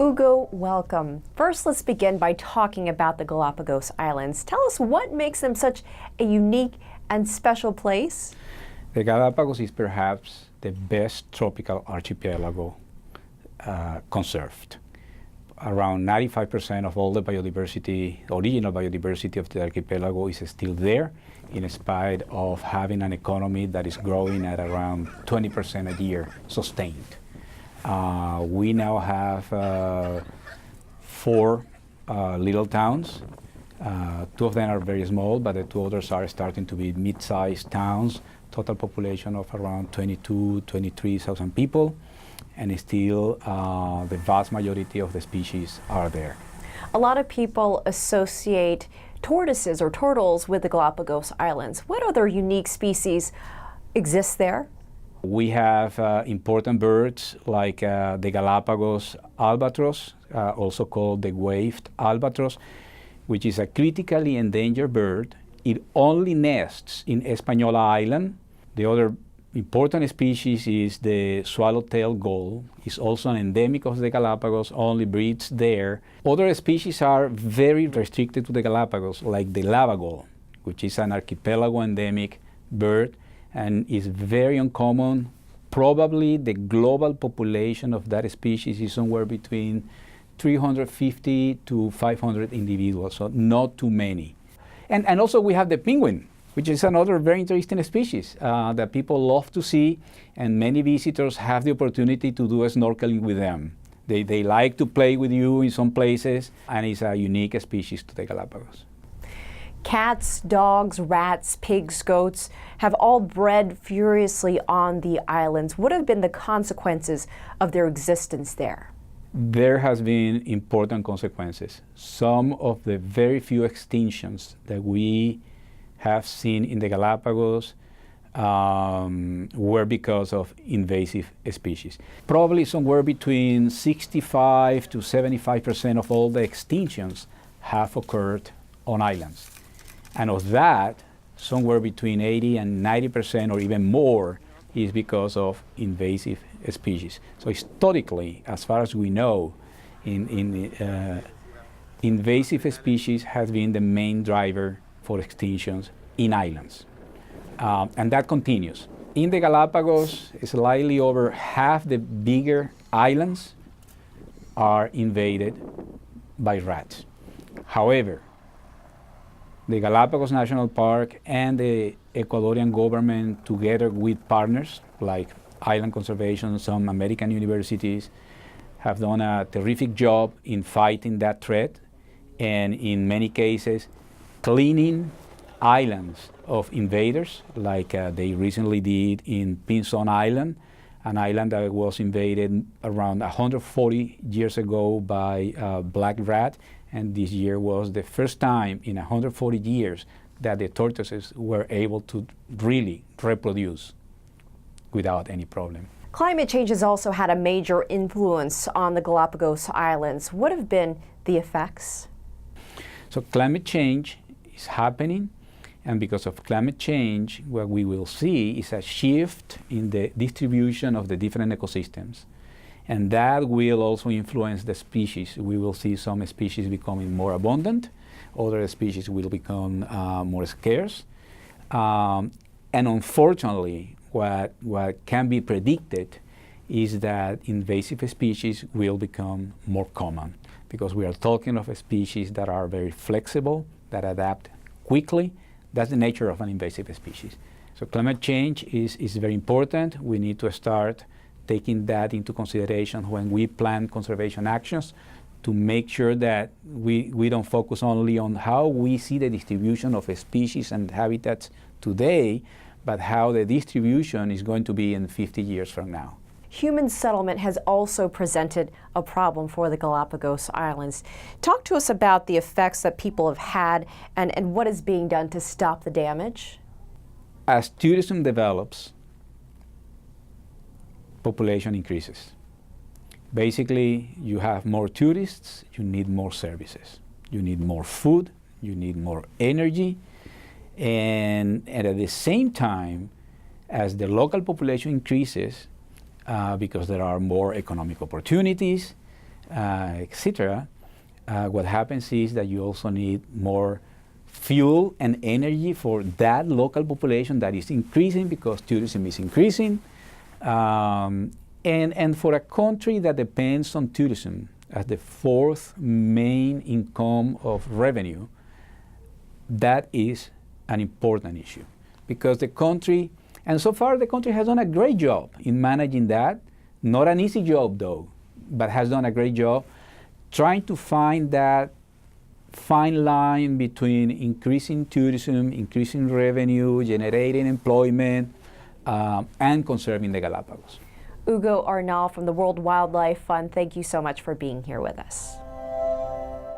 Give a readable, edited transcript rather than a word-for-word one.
Hugo, welcome. First, let's begin by talking about the Galapagos Islands. Tell us what makes them such a unique and special place. The Galapagos is perhaps the best tropical archipelago conserved. Around 95% of all the biodiversity, original biodiversity of the archipelago is still there, in spite of having an economy that is growing at around 20% a year, sustained. We now have 4 little towns. 2 of them are very small, but the 2 others are starting to be mid-sized towns, total population of around 23,000 people, and still the vast majority of the species are there. A lot of people associate tortoises or turtles with the Galapagos Islands. What other unique species exist there? We have important birds like the Galapagos albatross, also called the waved albatross, which is a critically endangered bird. It only nests in Española Island. The other important species is the swallowtail gull. It's also an endemic of the Galapagos, only breeds there. Other species are very restricted to the Galapagos, like the lava gull, which is an archipelago endemic bird and is very uncommon. Probably the global population of that species is somewhere between 350 to 500 individuals, so not too many. And also we have the penguin, which is another very interesting species that people love to see, and many visitors have the opportunity to do snorkeling with them. They like to play with you in some places, and it's a unique species to the Galapagos. Cats, dogs, rats, pigs, goats have all bred furiously on the islands. What have been the consequences of their existence there? There has been important consequences. Some of the very few extinctions that we have seen in the Galapagos were because of invasive species. Probably somewhere between 65 to 75% of all the extinctions have occurred on islands. And of that, somewhere between 80 and 90% or even more is because of invasive species. So historically, as far as we know, invasive species has been the main driver for extinctions in islands. And that continues. In the Galapagos, slightly over half the bigger islands are invaded by rats. However, the Galapagos National Park and the Ecuadorian government, together with partners like Island Conservation, some American universities, have done a terrific job in fighting that threat, and in many cases cleaning islands of invaders, like they recently did in Pinzon Island, an island that was invaded around 140 years ago by black rat, and this year was the first time in 140 years that the tortoises were able to really reproduce without any problem. Climate change has also had a major influence on the Galapagos Islands. What have been the effects? So climate change is happening, and because of climate change, what we will see is a shift in the distribution of the different ecosystems. And that will also influence the species. We will see some species becoming more abundant, other species will become more scarce. And unfortunately, what can be predicted is that invasive species will become more common, because we are talking of species that are very flexible, that adapt quickly. That's the nature of an invasive species. So climate change is very important. We need to start taking that into consideration when we plan conservation actions, to make sure that we don't focus only on how we see the distribution of species and habitats today, but how the distribution is going to be in 50 years from now. Human settlement has also presented a problem for the Galapagos Islands. Talk to us about the effects that people have had and what is being done to stop the damage. As tourism develops, population increases. Basically, you have more tourists, you need more services. You need more food, you need more energy, and at the same time, as the local population increases, because there are more economic opportunities, etc., what happens is that you also need more fuel and energy for that local population that is increasing because tourism is increasing. And for a country that depends on tourism as the fourth main income of revenue, that is an important issue. Because the country, and so far the country has done a great job in managing that. Not an easy job though, but has done a great job trying to find that fine line between increasing tourism, increasing revenue, generating employment, and conserving the Galapagos. Hugo Arnal from the World Wildlife Fund, thank you so much for being here with us.